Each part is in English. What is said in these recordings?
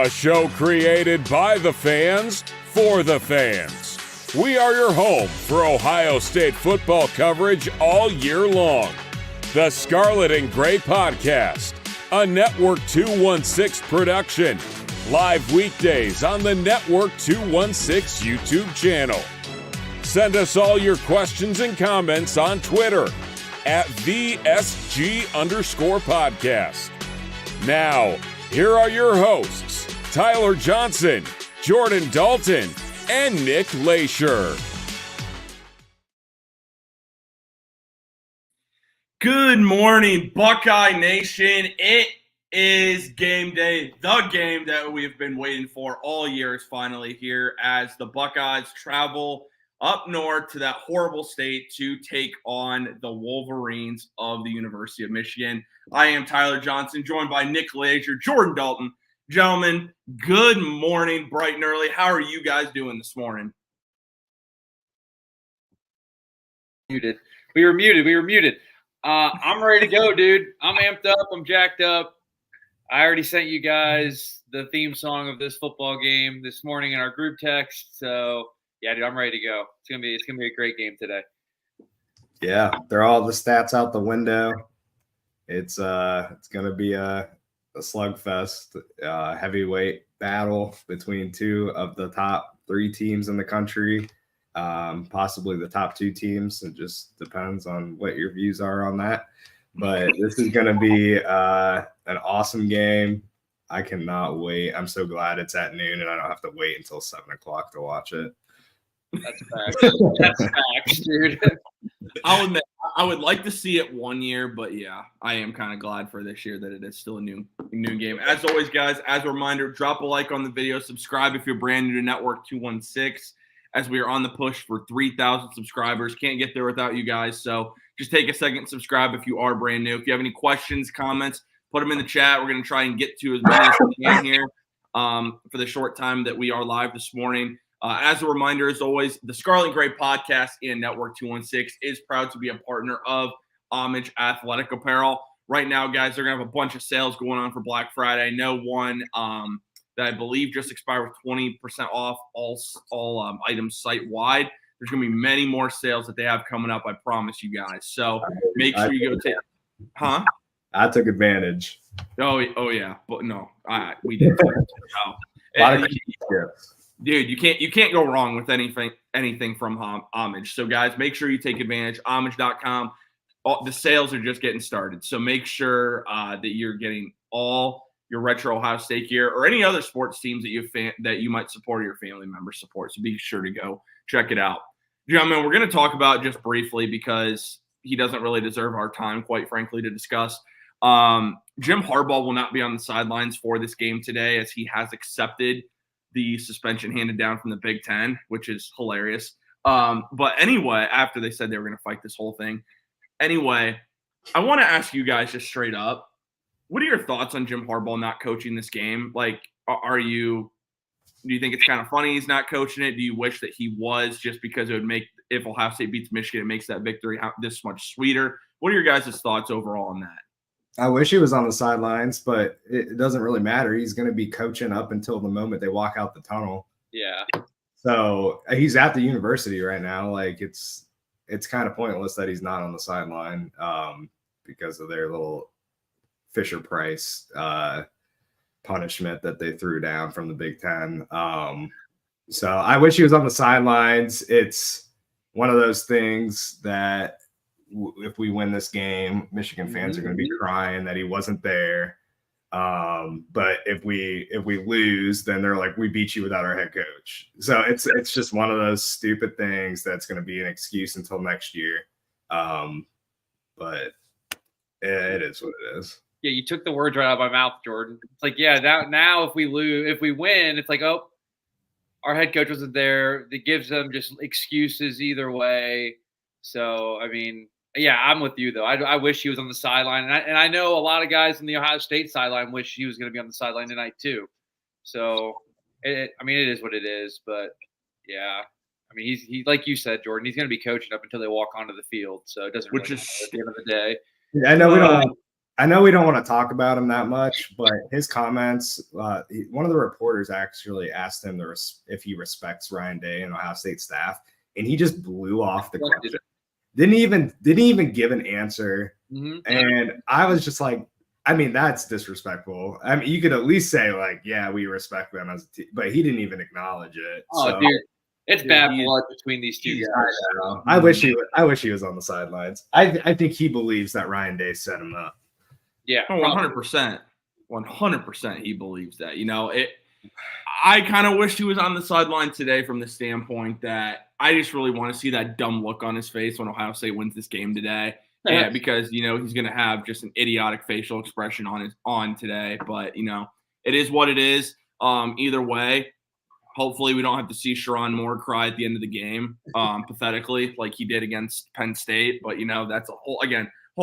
A show created by the fans, for the fans. We are your home for Ohio State football coverage all year long. The Scarlet and Gray Podcast, a Network 216 production. Live weekdays on the Network 216 YouTube channel. Send us all your questions and comments on Twitter at VSG_podcast. Now, here are your hosts, Tyler Johnson, Jordan Dalton, and Nick Leisure. Good morning, Buckeye Nation. It is game day. The game that we've been waiting for all year is finally here as the Buckeyes travel up north to that horrible state to take on the Wolverines of the University of Michigan. I am Tyler Johnson, joined by Nick Leisure, Jordan Dalton. Gentlemen, good morning, bright and early. How are you guys doing this morning? We were muted. I'm ready to go, dude. I'm amped up. I'm jacked up. I already sent you guys the theme song of this football game this morning in our group text. So yeah, dude, I'm ready to go. It's gonna be a great game today. Yeah, they're all the stats out the window. It's gonna be a slugfest, heavyweight battle between two of the top 3 teams in the country, possibly the top 2 teams. It just depends on what your views are on that. But this is gonna be an awesome game. I cannot wait. I'm so glad it's at noon and I don't have to wait until 7 o'clock to watch it. That's facts. That's facts, dude. I'll admit, I would like to see it one year, but yeah, I am kind of glad for this year that it is still a new game. As always, guys, as a reminder, drop a like on the video, subscribe if you're brand new to Network 216, as we are on the push for 3,000 subscribers. Can't get there without you guys, so just take a second and subscribe if you are brand new. If you have any questions, comments, put them in the chat. We're going to try and get to as many as we can here for the short time that we are live this morning. As a reminder, as always, the Scarlet and Gray Podcast and Network 216 is proud to be a partner of Homage Athletic Apparel. Right now, guys, they're going to have a bunch of sales going on for Black Friday. I know one that I believe just expired with 20% off all items site-wide. There's going to be many more sales that they have coming up, I promise you guys. So make sure you go take – Huh? I took advantage. Oh yeah. But no, we did. A lot of tips. Dude, you can't go wrong with anything from Homage. So, guys, make sure you take advantage. Homage.com. The sales are just getting started. So make sure that you're getting all your retro Ohio State gear or any other sports teams that you might support or your family members support. So be sure to go check it out. Gentlemen, we're going to talk about just briefly because he doesn't really deserve our time, quite frankly, to discuss. Jim Harbaugh will not be on the sidelines for this game today as he has accepted the suspension handed down from the Big Ten, which is hilarious. But anyway, after they said they were going to fight this whole thing. Anyway, I want to ask you guys just straight up, what are your thoughts on Jim Harbaugh not coaching this game? Like, do you think it's kind of funny he's not coaching it? Do you wish that he was, just because it would make, if Ohio State beats Michigan, it makes that victory this much sweeter? What are your guys' thoughts overall on that? I wish he was on the sidelines, but it doesn't really matter. He's going to be coaching up until the moment they walk out the tunnel. Yeah. So he's at the university right now. Like it's kind of pointless that he's not on the sideline because of their little Fisher-Price punishment that they threw down from the Big Ten. So I wish he was on the sidelines. It's one of those things that if we win this game, Michigan fans are going to be crying that he wasn't there. But if we lose, then they're like, we beat you without our head coach. So it's just one of those stupid things that's going to be an excuse until next year. But it is what it is. Yeah, you took the words right out of my mouth, Jordan. It's like, yeah, now if we win, it's like, oh, our head coach wasn't there. It gives them just excuses either way. So, I mean, yeah, I'm with you, though. I wish he was on the sideline. And I know a lot of guys in the Ohio State sideline wish he was going to be on the sideline tonight, too. So, it is what it is. But, yeah, I mean, he like you said, Jordan, he's going to be coaching up until they walk onto the field. So it doesn't really matter at the end of the day. Yeah, I know I know we don't want to talk about him that much, but his comments, one of the reporters actually asked him if he respects Ryan Day and Ohio State staff, and he just blew off the question. Didn't even give an answer. Mm-hmm. And I was just like, I mean, that's disrespectful. I mean, you could at least say like, yeah, we respect them as a team, but he didn't even acknowledge it. Oh, dude, it's bad blood between these two guys. I wish he was on the sidelines. I think he believes that Ryan Day set him up. Yeah, 100%. 100% he believes that. I kind of wish he was on the sideline today from the standpoint that I just really want to see that dumb look on his face when Ohio State wins this game today. Yeah, because he's going to have just an idiotic facial expression on today. But it is what it is. Either way, hopefully we don't have to see Sharon Moore cry at the end of the game, pathetically, like he did against Penn State. But that's a whole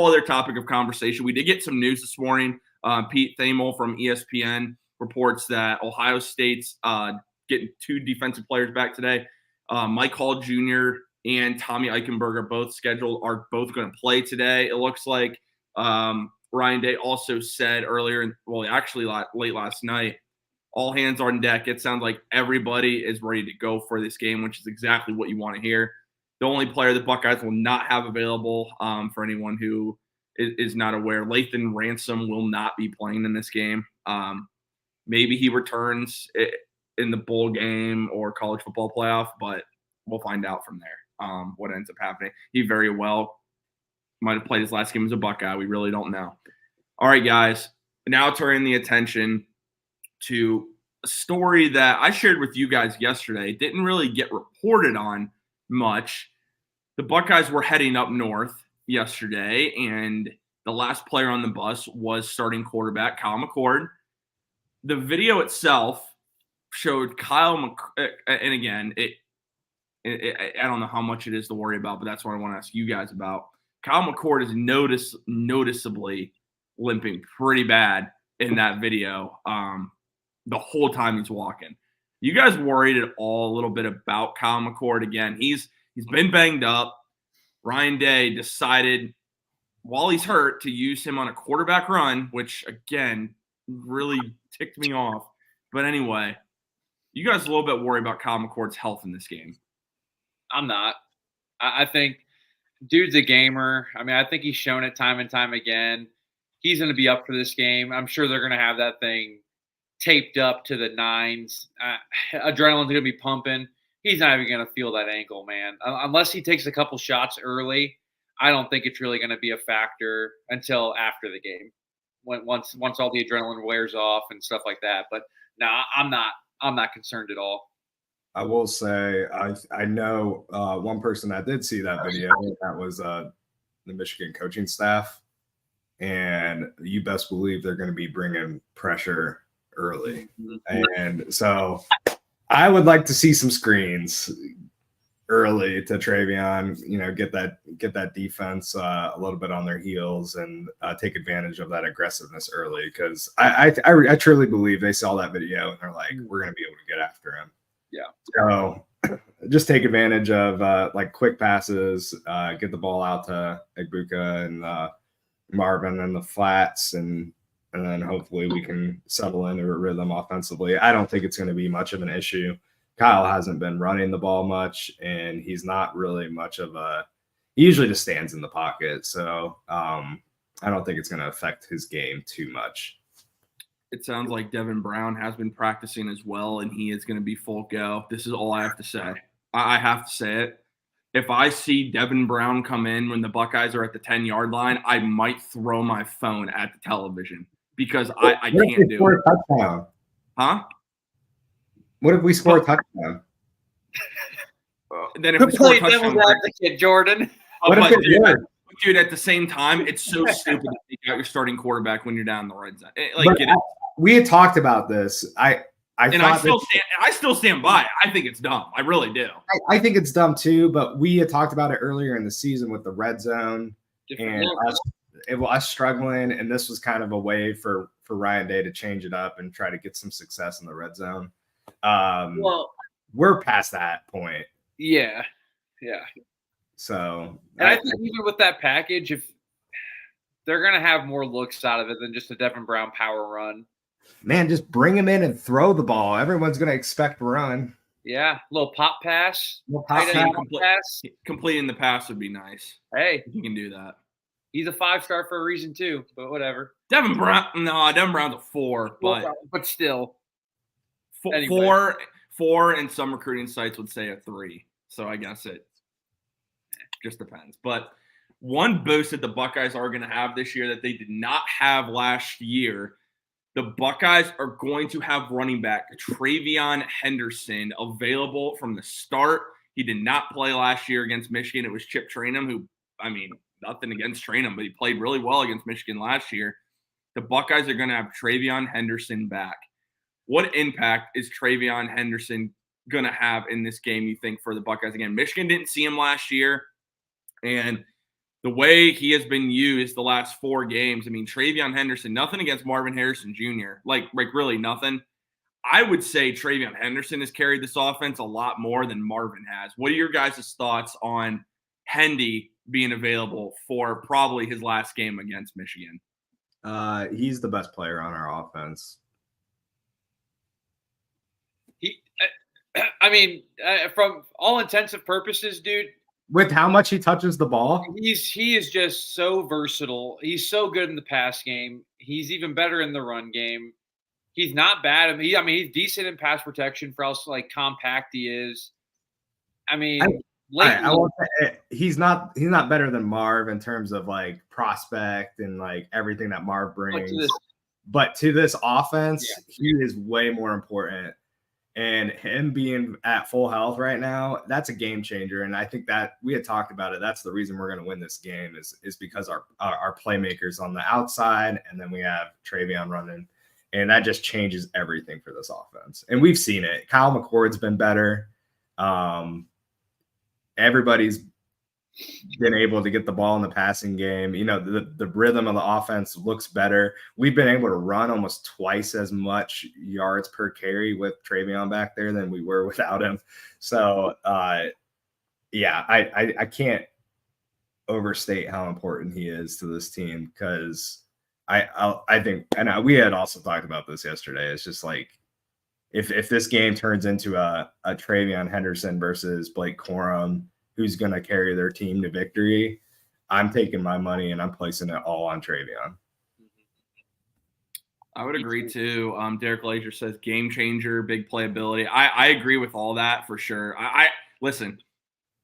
other topic of conversation. We did get some news this morning. Pete Thamel from ESPN reports that Ohio State's getting 2 defensive players back today. Mike Hall Jr. and Tommy Eichenberg are both going to play today. It looks like Ryan Day also said earlier, late last night, all hands on deck. It sounds like everybody is ready to go for this game, which is exactly what you want to hear. The only player the Buckeyes will not have available, for anyone who is not aware, Lathan Ransom will not be playing in this game. Maybe he returns in the bowl game or college football playoff, but we'll find out from there what ends up happening. He very well might have played his last game as a Buckeye. We really don't know. All right, guys. Now turning the attention to a story that I shared with you guys yesterday. It didn't really get reported on much. The Buckeyes were heading up north yesterday, and the last player on the bus was starting quarterback Kyle McCord. The video itself showed Kyle and again, I don't know how much it is to worry about, but that's what I want to ask you guys about. Kyle McCord is noticeably limping pretty bad in that video the whole time he's walking. You guys worried at all a little bit about Kyle McCord? Again, he's been banged up. Ryan Day decided while he's hurt to use him on a quarterback run, which, again, really ticked me off. But anyway, you guys a little bit worried about Kyle McCord's health in this game? I'm not. I think dude's a gamer. I mean, I think he's shown it time and time again. He's going to be up for this game. I'm sure they're going to have that thing taped up to the nines. Adrenaline's going to be pumping. He's not even going to feel that ankle, man. Unless he takes a couple shots early, I don't think it's really going to be a factor until after the game, once all the adrenaline wears off and stuff like that. But no, I'm not concerned at all. I will say I know one person that did see that video. That was the Michigan coaching staff, and you best believe they're going to be bringing pressure early. And so I would like to see some screens early to Travion, get that defense a little bit on their heels and take advantage of that aggressiveness early, because I truly believe they saw that video and they're like, we're going to be able to get after him. Yeah. So just take advantage of quick passes, get the ball out to Egbuka and Marvin in the flats, and then hopefully we can settle into a rhythm offensively. I don't think it's going to be much of an issue. Kyle hasn't been running the ball much, and he's not really much of he usually just stands in the pocket. So I don't think it's going to affect his game too much. It sounds like Devin Brown has been practicing as well, and he is going to be full go. This is all I have to say. I have to say it. If I see Devin Brown come in when the Buckeyes are at the 10-yard line, I might throw my phone at the television because I can't do it. Touchdown? Huh? What if we score a touchdown? Then if we score a touchdown, Jordan. Dude, at the same time, it's so stupid to take out your starting quarterback when you're down the red zone. We had talked about this. I still stand by it. I think it's dumb. I really do. I think it's dumb too, but we had talked about it earlier in the season with the red zone and us struggling, and this was kind of a way for Ryan Day to change it up and try to get some success in the red zone. We're past that point. Yeah. So, and I think even with that package, if they're going to have more looks out of it than just a Devin Brown power run. Man, just bring him in and throw the ball. Everyone's going to expect run. Yeah, little pop pass. Completing the pass would be nice. Hey, if you can do that. He's a 5-star for a reason too, but whatever. Devin Brown's a 4, but still. Anyway. 4 and some recruiting sites would say a 3. So I guess it just depends. But one boost that the Buckeyes are going to have this year that they did not have last year, the Buckeyes are going to have running back Travion Henderson available from the start. He did not play last year against Michigan. It was Chip Trainum, who, I mean, nothing against Trainum, but he played really well against Michigan last year. The Buckeyes are going to have Travion Henderson back. What impact is Travion Henderson going to have in this game, you think, for the Buckeyes? Again, Michigan didn't see him last year, and the way he has been used the last 4 games, I mean, Travion Henderson, nothing against Marvin Harrison Jr., like really nothing. I would say Travion Henderson has carried this offense a lot more than Marvin has. What are your guys' thoughts on Hendy being available for probably his last game against Michigan? He's the best player on our offense. From all intents and purposes, dude, with how much he touches the ball, he is just so versatile. He's so good in the pass game. He's even better in the run game. He's not bad. He's decent in pass protection for how compact he is. He's not better than Marv in terms of prospect and everything that Marv brings. But to this offense, he is way more important. And him being at full health right now, that's a game changer. And I think that we had talked about it. That's the reason we're going to win this game is because our playmakers on the outside, and then we have Travion running, and that just changes everything for this offense. And we've seen it. Kyle McCord's been better. Everybody's been able to get the ball in the passing game. You know, the rhythm of the offense looks better. We've been able to run almost twice as much yards per carry with Travion back there than we were without him. So, I can't overstate how important he is to this team, because I think, and we had also talked about this yesterday, it's just if this game turns into a Travion Henderson versus Blake Corum, who's going to carry their team to victory, I'm taking my money and I'm placing it all on Travion. I would agree too. Derek Laser says game changer, big playability. I agree with all that for sure. Listen,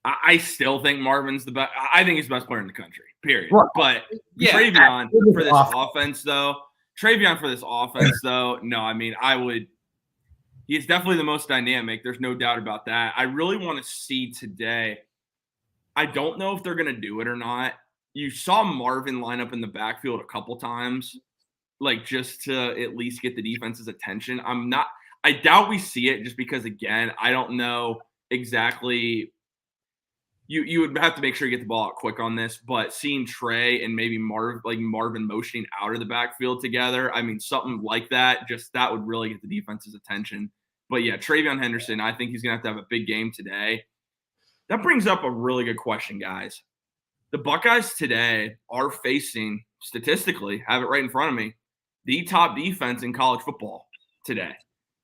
I still think Marvin's the best. I think he's the best player in the country, period. Well, but Travion for this offense, though, no, he's definitely the most dynamic. There's no doubt about that. I really want to see today. I don't know if they're going to do it or not. You saw Marvin line up in the backfield a couple times, just to at least get the defense's attention. I doubt we see it just because, again, I don't know exactly. You would have to make sure you get the ball out quick on this, but seeing Trey and maybe Marvin motioning out of the backfield together, something like that, that would really get the defense's attention. But yeah, Travion Henderson, I think he's going to have a big game today. That brings up a really good question, guys. The Buckeyes today are facing, statistically, have it right in front of me, the top defense in college football today.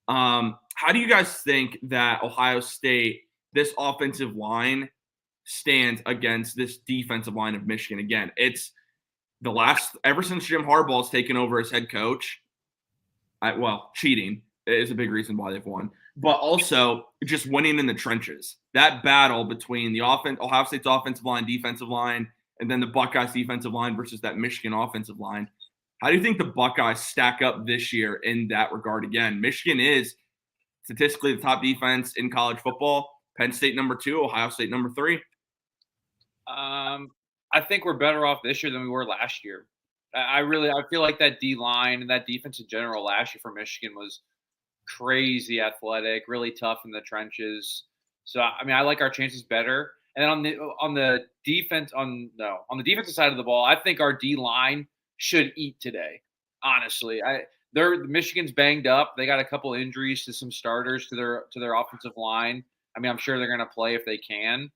How do you guys think that Ohio State, this offensive line, stands against this defensive line of Michigan? Again, it's ever since Jim Harbaugh's taken over as head coach, cheating is a big reason why they've won, but also just winning in the trenches. That battle between the Ohio State's offensive line, defensive line, and then the Buckeyes defensive line versus that Michigan offensive line. How do you think the Buckeyes stack up this year in that regard? Again, Michigan is statistically the top defense in college football. Penn State number 2, Ohio State number 3. I think we're better off this year than we were last year. I feel like that D-line and that defense in general last year for Michigan was crazy athletic, really tough in the trenches. So I like our chances better. And then on the defensive side of the ball, I think our D-line should eat today. Honestly, Michigan's banged up. They got a couple injuries to some starters to their offensive line. I'm sure they're going to play if they can,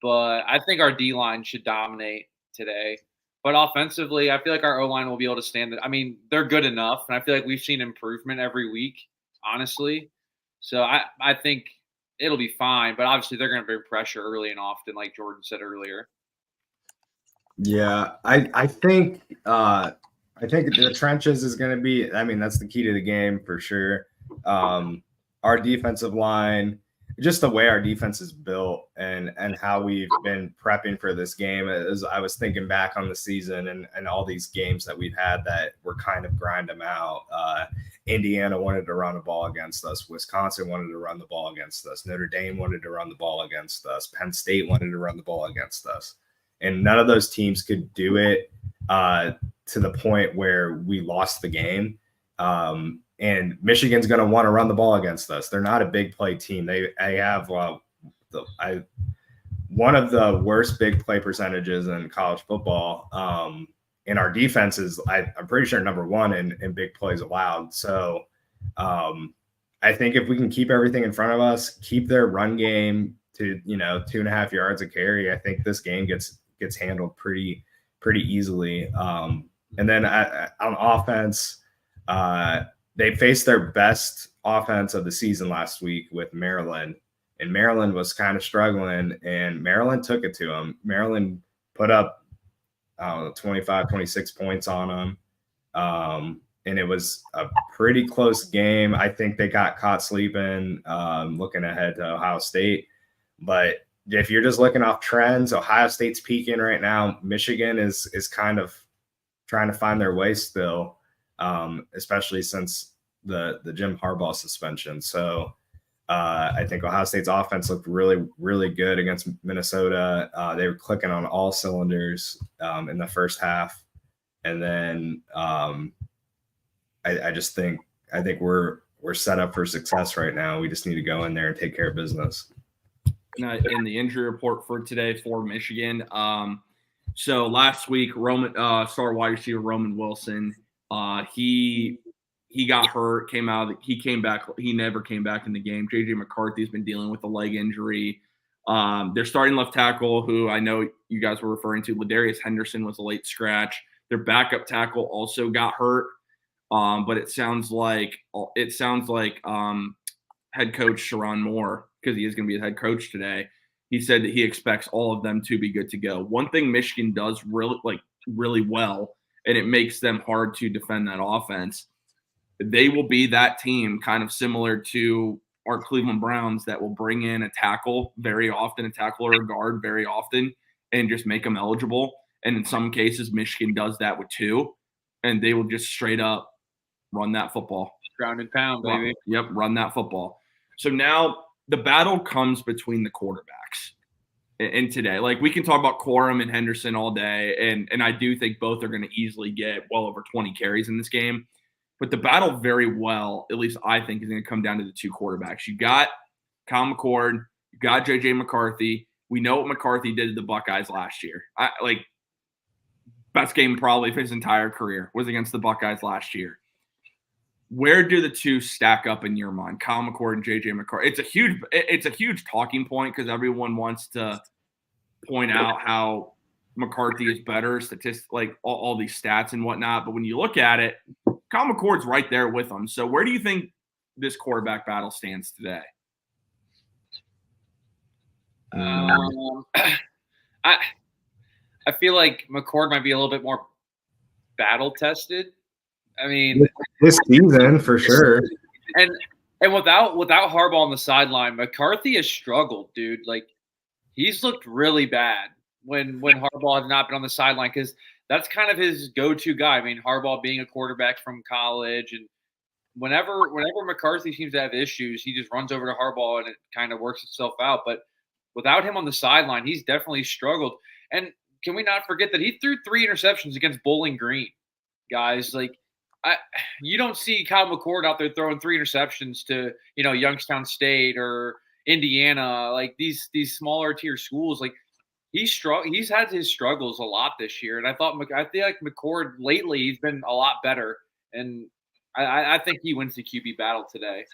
but I think our D-line should dominate today. But offensively, I feel like our O-line will be able to stand it. I mean, they're good enough, and I feel like we've seen improvement every week, honestly. So I think it'll be fine, but obviously they're going to bring pressure early and often, like Jordan said earlier. Yeah, I think the trenches is going to be. I mean, that's the key to the game for sure. Our defensive line, just the way our defense is built, and how we've been prepping for this game. As I was thinking back on the season and all these games that we've had that were kind of grind them out. Indiana wanted to run the ball against us. Wisconsin wanted to run the ball against us. Notre Dame wanted to run the ball against us. Penn State wanted to run the ball against us. And none of those teams could do it to the point where we lost the game. And Michigan's going to want to run the ball against us. They're not a big play team. They have one of the worst big play percentages in college football. And our defense is, I'm pretty sure, number one in big plays allowed. So I think if we can keep everything in front of us, keep their run game to 2.5 yards a carry, I think this game gets handled pretty easily. And then on offense, they faced their best offense of the season last week with Maryland, and Maryland was kind of struggling, and Maryland took it to them. Maryland put up 25, 26 points on them. And it was a pretty close game. I think they got caught sleeping, looking ahead to Ohio State. But if you're just looking off trends, Ohio State's peaking right now. Michigan is kind of trying to find their way still, especially since the Jim Harbaugh suspension. So I think Ohio State's offense looked really, really good against Minnesota. They were clicking on all cylinders in the first half. And then I think we're set up for success right now. We just need to go in there and take care of business. In the injury report for today for Michigan. So last week, star wide receiver Roman Wilson, he got hurt, he came back. He never came back in the game. JJ McCarthy's been dealing with a leg injury. Their starting left tackle, who I know you guys were referring to, Ladarius Henderson, was a late scratch. Their backup tackle also got hurt. But it sounds like head coach Sharon Moore, because he is going to be the head coach today, he said that he expects all of them to be good to go. One thing Michigan does really well, and it makes them hard to defend that offense, they will be that team kind of similar to our Cleveland Browns that will bring in a tackle very often, a tackle or a guard very often, and just make them eligible. And in some cases, Michigan does that with two, and they will just straight up run that football. Ground and pound, baby. Run that football. So now the battle comes between the quarterbacks. And today, like, we can talk about Corum and Henderson all day, and I do think both are going to easily get well over 20 carries in this game. But the battle very well, at least I think, is going to come down to the two quarterbacks. You got Kyle McCord, you got JJ McCarthy. We know what McCarthy did to the Buckeyes last year. Best game probably for his entire career was against the Buckeyes last year. Where do the two stack up in your mind, Kyle McCord and JJ McCarthy? It's a huge talking point because everyone wants to point out how McCarthy is better, like all these stats and whatnot. But when you look at it, Kyle McCord's right there with them. So where do you think this quarterback battle stands today? I feel like McCord might be a little bit more battle tested. I mean, this season for sure. And without Harbaugh on the sideline, McCarthy has struggled, dude. Like, he's looked really bad when Harbaugh has not been on the sideline, because that's kind of his go-to guy. I mean, Harbaugh being a quarterback from college, and whenever McCarthy seems to have issues, he just runs over to Harbaugh and it kind of works itself out. But without him on the sideline, he's definitely struggled. And can we not forget that he threw 3 interceptions against Bowling Green, guys? Like, you don't see Kyle McCord out there throwing 3 interceptions to, Youngstown State or Indiana, like these smaller tier schools. Like, he's had his struggles a lot this year, and I feel like McCord lately he's been a lot better, and I think he wins the QB battle today,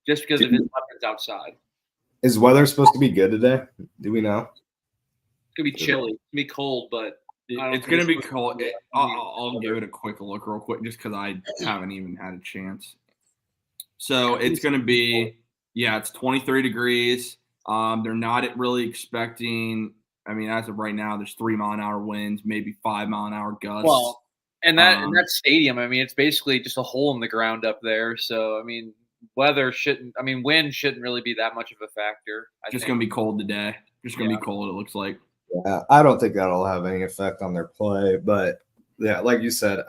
just because of his weapons outside. Is weather supposed to be good today? Do we know? It's gonna be chilly, it's gonna be cold, but It's going to be cold. I'll give it a quick look real quick just because I haven't even had a chance. So it's going to be, it's 23 degrees. They're not really expecting, as of right now, there's 3-mile-an-hour winds, maybe 5-mile-an-hour gusts. Well, and that stadium, it's basically just a hole in the ground up there. So, wind shouldn't really be that much of a factor. Just going to be cold today. Just going to be cold, it looks like. Yeah, I don't think that'll have any effect on their play. But, yeah, like you said,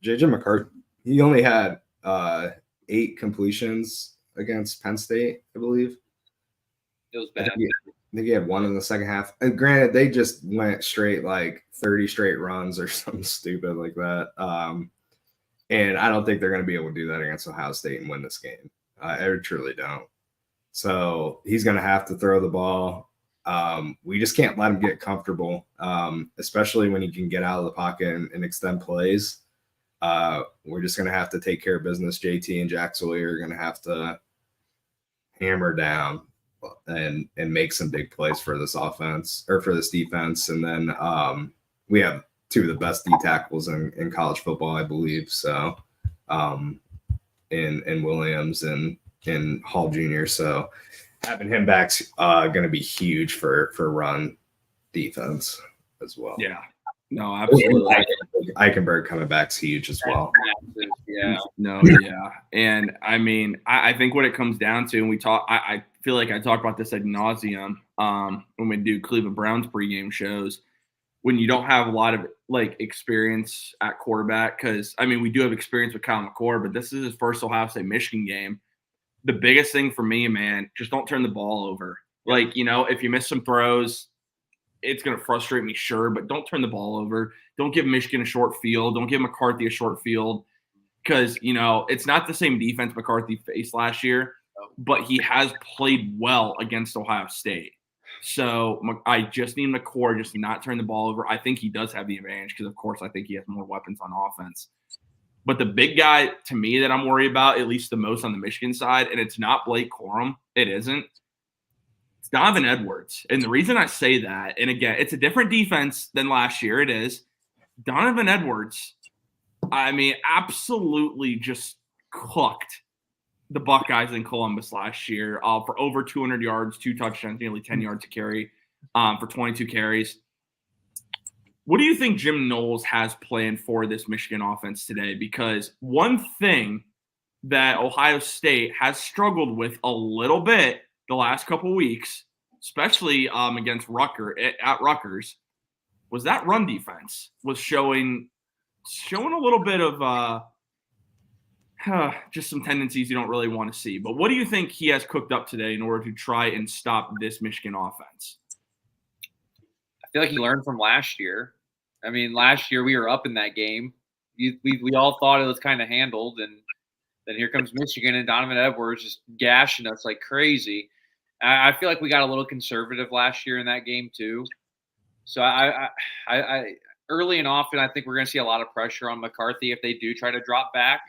J.J. McCarthy, he only had 8 completions against Penn State, I believe. It was bad. I think he had 1 in the second half. And granted, they just went straight, 30 straight runs or something stupid like that. And I don't think they're going to be able to do that against Ohio State and win this game. I truly don't. So he's going to have to throw the ball. We just can't let him get comfortable, especially when he can get out of the pocket and extend plays. We're just going to have to take care of business. JT and Jack Sawyer are going to have to hammer down and make some big plays for this offense or for this defense. And then we have 2 of the best D tackles in college football, I believe. So in Williams and in Hall Jr. So having him back's going to be huge for run defense as well. Yeah. No, absolutely. Eichenberg coming back's huge as well. Yeah. No, yeah. And I think what it comes down to, and I feel like I talk about this ad nauseum when we do Cleveland Browns pregame shows, when you don't have a lot of experience at quarterback, because we do have experience with Kyle McCord, but this is his first Ohio State Michigan game. The biggest thing for me, man, just don't turn the ball over. If you miss some throws, it's going to frustrate me, sure, but don't turn the ball over. Don't give Michigan a short field. Don't give McCarthy a short field because, it's not the same defense McCarthy faced last year, but he has played well against Ohio State. So I just need McCord just to not turn the ball over. I think he does have the advantage because, of course, I think he has more weapons on offense. But the big guy, to me, that I'm worried about, at least the most on the Michigan side, and it's not Blake Corum. It isn't. It's Donovan Edwards. And the reason I say that, and again, it's a different defense than last year. It is. Donovan Edwards, absolutely just cooked the Buckeyes in Columbus last year for over 200 yards, 2 touchdowns, nearly 10 yards to carry for 22 carries. What do you think Jim Knowles has planned for this Michigan offense today? Because one thing that Ohio State has struggled with a little bit the last couple weeks, especially against Rutgers, was that run defense was showing a little bit of just some tendencies you don't really want to see. But what do you think he has cooked up today in order to try and stop this Michigan offense? I feel like he learned from last year. Last year we were up in that game. We all thought it was kind of handled, and then here comes Michigan and Donovan Edwards just gashing us like crazy. I feel like we got a little conservative last year in that game too. So I early and often I think we're going to see a lot of pressure on McCarthy if they do try to drop back.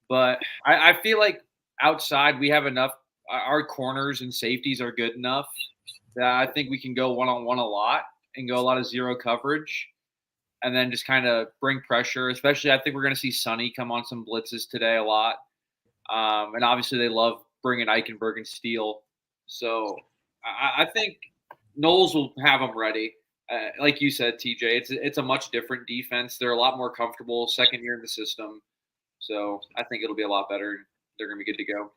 But I feel like outside we have enough. Our corners and safeties are good enough that I think we can go one-on-one a lot and go a lot of zero coverage. And then just kind of bring pressure, especially I think we're going to see Sonny come on some blitzes today a lot. And obviously they love bringing Eichenberg and Steele. So I think Knowles will have them ready. Like you said, TJ, it's a much different defense. They're a lot more comfortable, second year in the system. So I think it'll be a lot better. They're going to be good to go.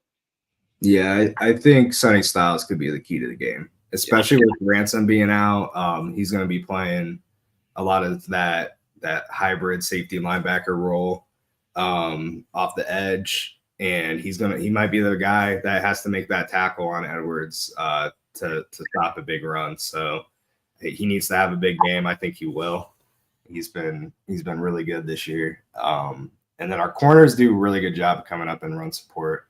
Yeah, I think Sonny Styles could be the key to the game, especially with Ransom being out. He's going to be playing a lot of that hybrid safety linebacker role off the edge, and he might be the guy that has to make that tackle on Edwards to stop a big run. So he needs to have a big game. I think he will. He's been really good this year. And then our corners do a really good job of coming up and run support.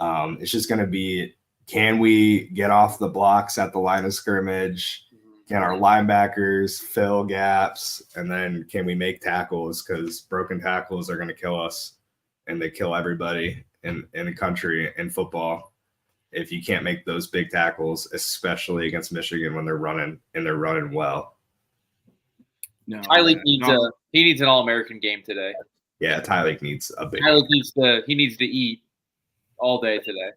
It's just going to be, can we get off the blocks at the line of scrimmage? Can our linebackers fill gaps? And then can we make tackles? Because broken tackles are going to kill us, and they kill everybody in the country in football if you can't make those big tackles, especially against Michigan when they're running, and they're running well. No. Tyreek needs an All-American game today. Yeah, Tyreek needs a big. Tyreek needs to eat all day today.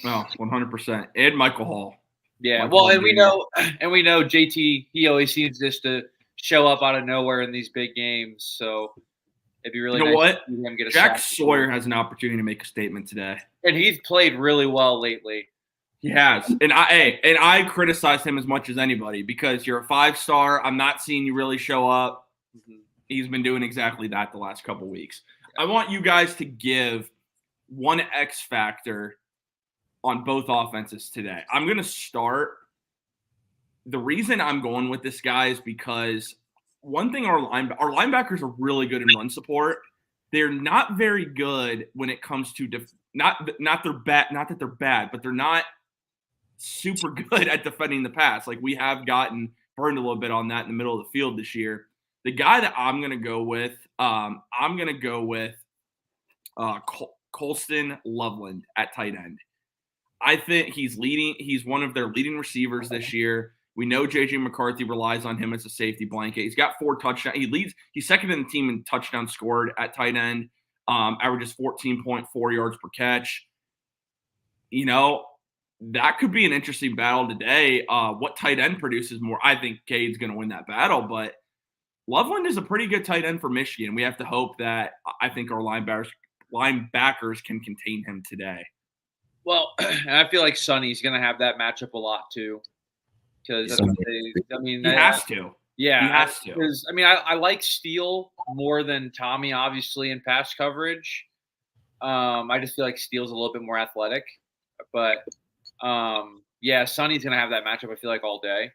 Oh, 100%. And Michael Hall. Yeah, Michael Hall and we know JT. He always seems just to show up out of nowhere in these big games. So it'd be really you know nice what? to see him get a Jack sack. Sawyer has an opportunity to make a statement today. And he's played really well lately. He has, and I criticize him as much as anybody because you're a 5-star. I'm not seeing you really show up. Mm-hmm. He's been doing exactly that the last couple weeks. I want you guys to give one X factor on both offenses today. I'm going to start. The reason I'm going with this guy is because one thing our linebackers are really good in run support. They're not very good when it comes to not that they're bad, but they're not super good at defending the pass. Like we have gotten burned a little bit on that in the middle of the field this year. The guy that I'm going to go with, Colston Loveland at tight end. I think he's one of their leading receivers this year. We know J.J. McCarthy relies on him as a safety blanket. He's got 4 touchdowns. He's second in the team in touchdowns scored at tight end, averages 14.4 yards per catch. You know, that could be an interesting battle today. What tight end produces more? I think Cade's going to win that battle, but Loveland is a pretty good tight end for Michigan. We have to hope that I think our linebackers can contain him today. Well, and I feel like Sonny's going to have that matchup a lot too. Because he has to. Yeah, he has to. Because I like Steele more than Tommy, obviously, in pass coverage. I just feel like Steele's a little bit more athletic, but Sonny's gonna have that matchup. I feel like all day.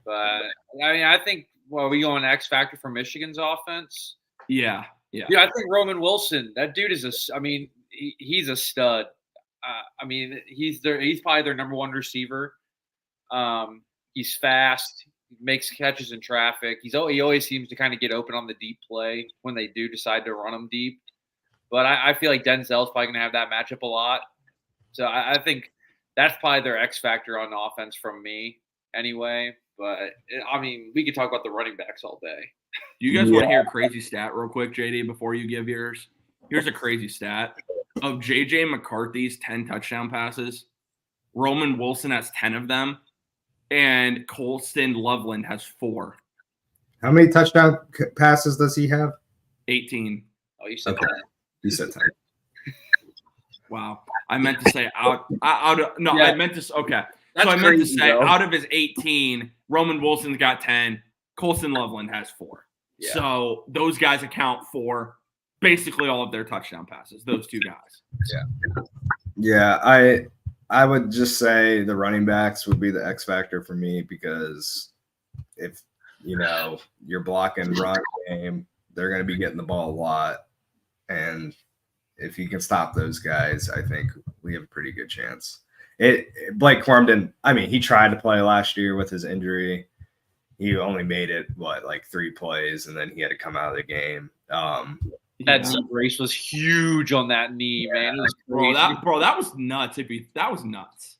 But I think we go on X factor for Michigan's offense. Yeah. I think Roman Wilson. That dude is he's a stud. He's probably their number one receiver. He's fast, makes catches in traffic. He always seems to kind of get open on the deep play when they do decide to run him deep. But I feel like Denzel's probably going to have that matchup a lot. So I think that's probably their X factor on offense from me anyway. But, we could talk about the running backs all day. Do you guys want to hear a crazy stat real quick, JD, before you give yours? Here's a crazy stat. Of J.J. McCarthy's 10 touchdown passes, Roman Wilson has 10 of them. And Colston Loveland has 4. How many touchdown passes does he have? 18. Oh, you said okay. 10. You said 10. Wow. I meant to say out of no, yeah. I meant to okay. That's so I meant to say though. Out of his 18, Roman Wilson's got 10, Colston Loveland has 4. Yeah. So those guys account for basically all of their touchdown passes, those two guys. Yeah, I would just say the running backs would be the X factor for me because if, you're blocking run game, they're going to be getting the ball a lot. And if you can stop those guys, I think we have a pretty good chance. Blake Corum didn't – he tried to play last year with his injury. He only made it, 3 plays, and then he had to come out of the game. That knee brace was huge on that knee, man. It was bro, that was nuts. That was nuts.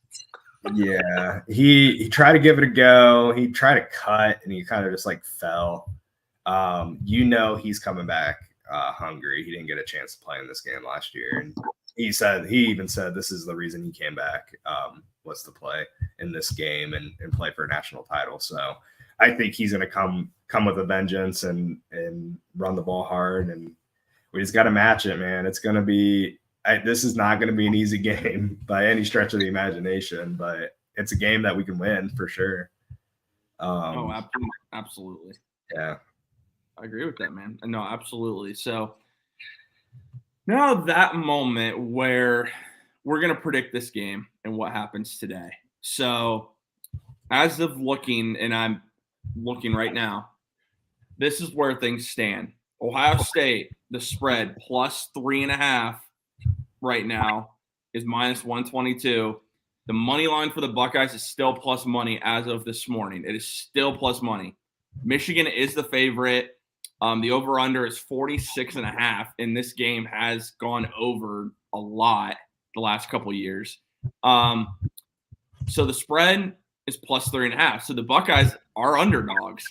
Yeah, he tried to give it a go. He tried to cut, and he kind of just fell. He's coming back hungry. He didn't get a chance to play in this game last year, and he even said this is the reason he came back was to play in this game and play for a national title. So I think he's going to come with a vengeance and run the ball hard, and we just got to match it, man. It's going to be this is not going to be an easy game by any stretch of the imagination, but it's a game that we can win for sure. Absolutely. Yeah. I agree with that, man. No, absolutely. So now that moment where we're going to predict this game and what happens today. So as of looking, and I'm looking right now, this is where things stand. Ohio State, the spread plus 3.5 right now is minus 122. The money line for the Buckeyes is still plus money as of this morning. It is still plus money. Michigan is the favorite. The over-under is 46.5, and this game has gone over a lot the last couple of years. So the spread is plus 3.5. So the Buckeyes are underdogs.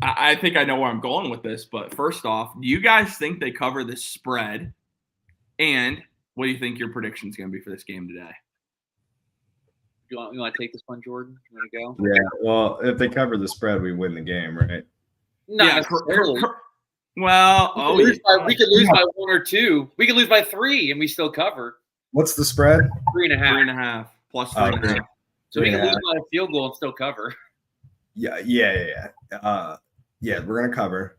I think I know where I'm going with this, but first off, do you guys think they cover this spread? And what do you think your prediction is going to be for this game today? You want to take this one, Jordan? You want to go? Yeah. Well, if they cover the spread, we win the game, right? Not necessarily. Well, we could lose by 1 or 2. We could lose by 3, and we still cover. What's the spread? 3.5. 3.5 plus 3.5. So we can lose by a field goal and still cover. Yeah. We're gonna cover.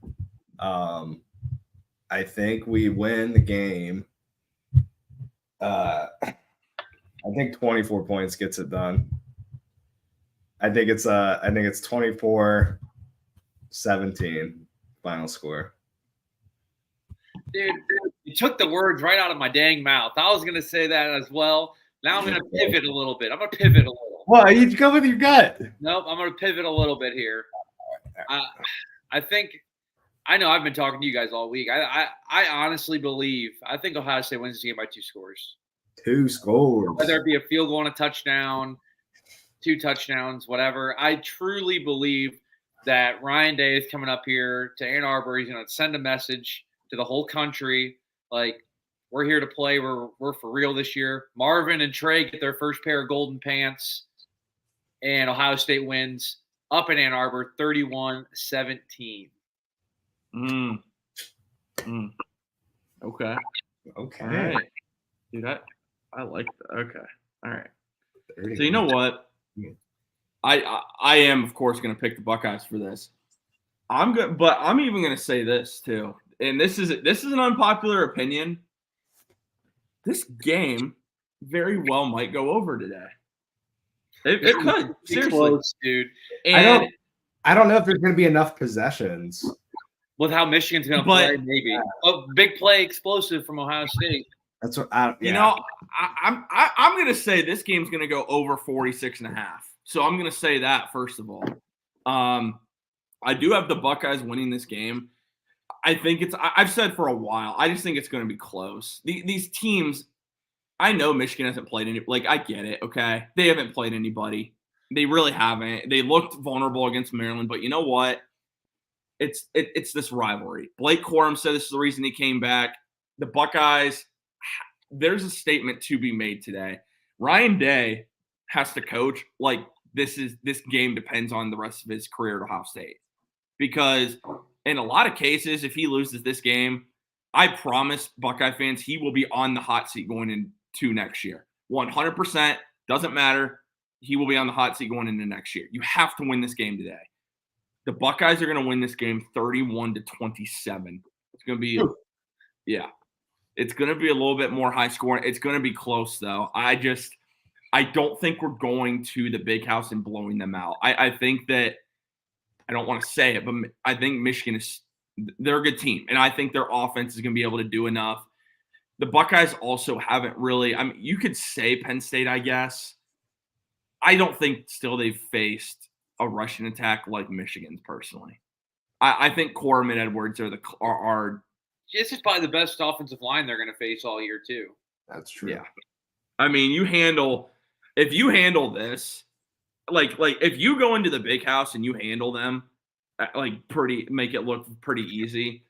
I think we win the game. I think 24 points gets it done. I think it's 24-17 final score. Dude, you took the words right out of my dang mouth. I was gonna say that as well. Now I'm gonna pivot a little bit. Well, you go with your gut. Nope, I'm gonna pivot a little bit here. I think I know I've been talking to you guys all week. I honestly believe I think Ohio State wins the game by 2 scores. 2 scores. Whether it be a field goal and a touchdown, 2 touchdowns, whatever. I truly believe that Ryan Day is coming up here to Ann Arbor. He's going to send a message to the whole country, like, we're here to play. We're for real this year. Marvin and Trey get their first pair of golden pants, and Ohio State wins up in Ann Arbor 31-17. Okay. All right. Dude, I like that. Okay. All right. So you know what? I am, of course, going to pick the Buckeyes for this. But I'm even going to say this too, and this is an unpopular opinion. This game very well might go over today. It could, seriously, close, dude. And I don't know if there's going to be enough possessions with how Michigan's going to play. Maybe big play explosive from Ohio State. That's what I'm going to say this game's going to go over 46.5. So I'm going to say that first of all. I do have the Buckeyes winning this game. I think I've said for a while, I just think it's going to be close. These teams, I know Michigan hasn't played any, like, I get it, okay? They haven't played anybody. They really haven't. They looked vulnerable against Maryland, but you know what? It's this rivalry. Blake Corum said this is the reason he came back. The Buckeyes, there's a statement to be made today. Ryan Day has to coach like this game depends on the rest of his career at Ohio State. Because in a lot of cases, if he loses this game, I promise Buckeye fans he will be on the hot seat going into next year. 100%, doesn't matter. He will be on the hot seat going into next year. You have to win this game today. The Buckeyes are going to win this game 31-27. It's going to be, it's going to be a little bit more high scoring. It's going to be close, though. I don't think we're going to the Big House and blowing them out. I think that, I don't want to say it, but I think Michigan they're a good team. And I think their offense is going to be able to do enough. The Buckeyes also haven't really, I mean, you could say Penn State, I guess. I don't think still they've faced a rushing attack like Michigan's personally. I think Corum and Edwards are this is probably the best offensive line they're going to face all year too. That's true. Yeah. I mean, if you handle this, like if you go into the Big House and you handle them, make it look pretty easy.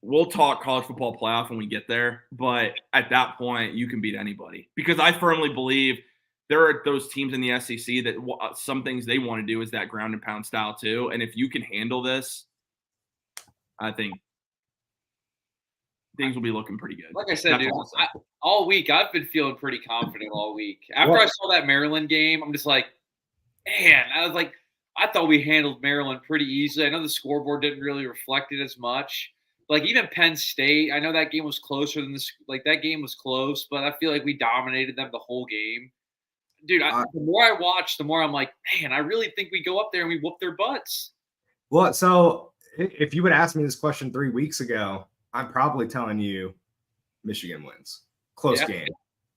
We'll talk college football playoff when we get there, but at that point you can beat anybody because I firmly believe there are those teams in the SEC that some things they want to do is that ground and pound style too. And if you can handle this, I think things will be looking pretty good. Like I said, dude, all week I've been feeling pretty confident all week. After I saw that Maryland game, I'm just like, man, I thought we handled Maryland pretty easily. I know the scoreboard didn't really reflect it as much. Like even Penn State, I know that game was closer than this. Like that game was close, but I feel like we dominated them the whole game. Dude, the more I watch, the more I'm like, man, I really think we go up there and we whoop their butts. Well, so if you would ask me this question 3 weeks ago, I'm probably telling you Michigan wins. Close game.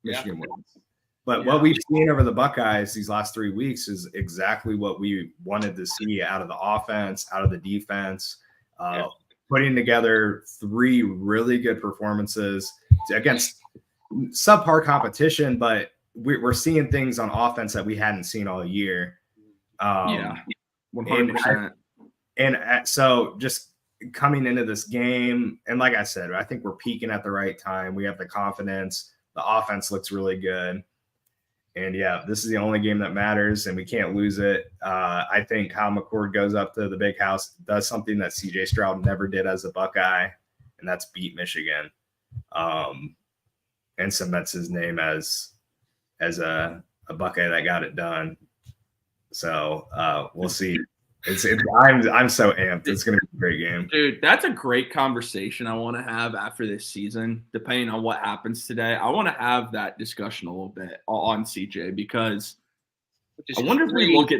Michigan wins. But what we've seen over the Buckeyes these last 3 weeks is exactly what we wanted to see out of the offense, out of the defense, putting together 3 really good performances against subpar competition, but we're seeing things on offense that we hadn't seen all year. 100%. And so just coming into this game, and like I said, I think we're peaking at the right time. We have the confidence. The offense looks really good. And yeah, this is the only game that matters, and we can't lose it. I think Kyle McCord goes up to the big house, does something that CJ Stroud never did as a Buckeye, and that's beat Michigan, and cements his name as a Buckeye that got it done. So we'll see. I'm so amped. It's going to be a great game. Dude, that's a great conversation I want to have after this season, depending on what happens today. I want to have that discussion a little bit on CJ because I wonder if we look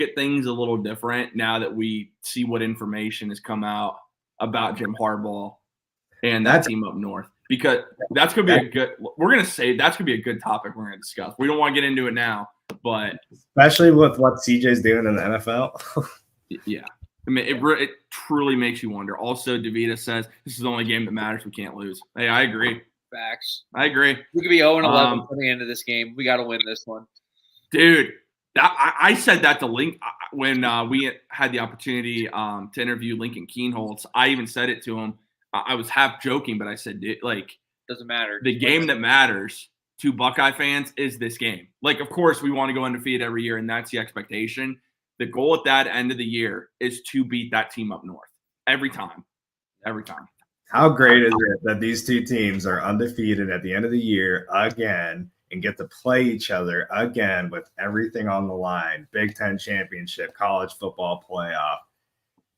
at things a little different now that we see what information has come out about Jim Harbaugh and that team up north. Because that's going to be that's going to be a good topic we're going to discuss. We don't want to get into it now, but especially with what CJ's doing in the NFL. Yeah. I mean, it truly makes you wonder. Also, DeVita says this is the only game that matters. We can't lose. Hey, I agree. Facts. I agree. We could be 0-11 for the end of this game. We got to win this one. Dude, I said that to Link when we had the opportunity to interview Lincoln Keenholz. I even said it to him. I was half joking, but I said, like, doesn't matter. The game that matters to Buckeye fans is this game. Like, of course, we want to go undefeated every year, and that's the expectation. The goal at that end of the year is to beat that team up north every time. Every time. How great is it that these two teams are undefeated at the end of the year again and get to play each other again with everything on the line? Big Ten championship, college football playoff,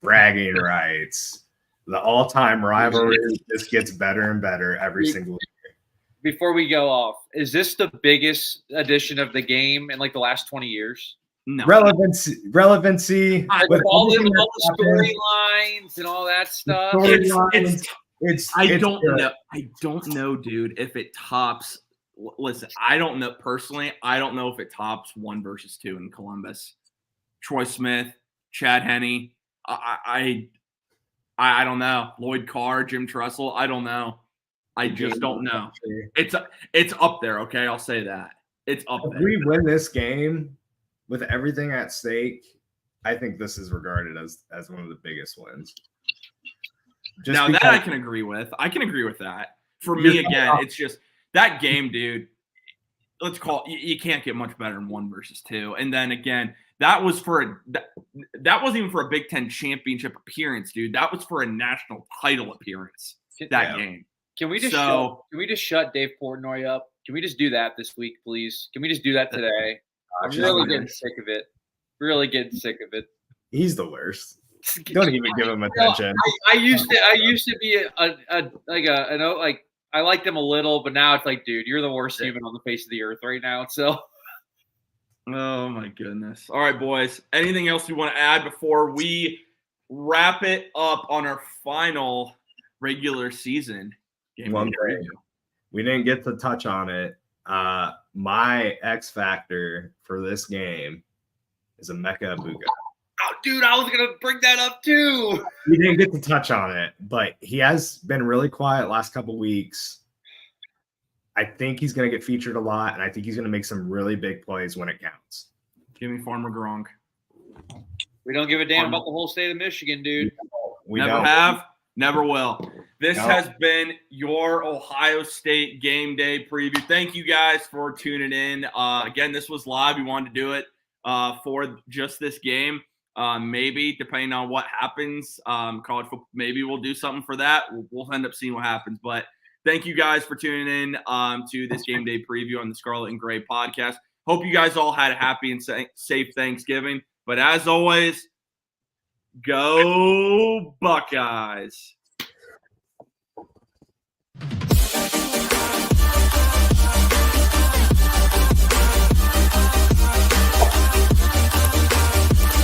bragging rights. The all-time rivalry just gets better and better every single year. Before we go off, is this the biggest edition of the game in like the last 20 years? No. Relevancy. With all the storylines and all that stuff. I don't know, dude, if it tops. Listen, I don't know personally. I don't know if it tops 1 versus 2 in Columbus. Troy Smith, Chad Henne. I don't know. Lloyd Carr, Jim Tressel. I don't know. I just don't know. It's up there. Okay, I'll say that it's up there. If we win this game with everything at stake, I think this is regarded as one of the biggest wins. I can agree with. I can agree with that. For me, again, it's just that game, dude. Let's call it, you can't get much better than 1 versus 2. And then again, that wasn't even for a Big Ten championship appearance, dude. That was for a national title appearance. Game. Can we just shut Dave Portnoy up? Can we just do that this week, please? Can we just do that today? I'm really getting sick of it. Really getting sick of it. He's the worst. Don't even give him attention. I used to be I liked him a little, but now it's like, dude, you're the worst human on the face of the earth right now. So. Oh my goodness. All right, boys. Anything else you want to add before we wrap it up on our final regular season game? One thing. We didn't get to touch on it. My X factor for this game is Emeka Egbuka. Oh, dude, I was going to bring that up too. We didn't get to touch on it, but he has been really quiet last couple weeks. I think he's going to get featured a lot, and I think he's going to make some really big plays when it counts. Give me Farmer Gronk. We don't give a damn about the whole state of Michigan, dude. We never have, never will. This has been your Ohio State game day preview. Thank you guys for tuning in. Again, this was live. We wanted to do it for just this game. Maybe, depending on what happens, college football, maybe we'll do something for that. We'll end up seeing what happens, but thank you guys for tuning in to this game day preview on the Scarlet and Gray podcast. Hope you guys all had a happy and safe Thanksgiving. But as always, go Buckeyes.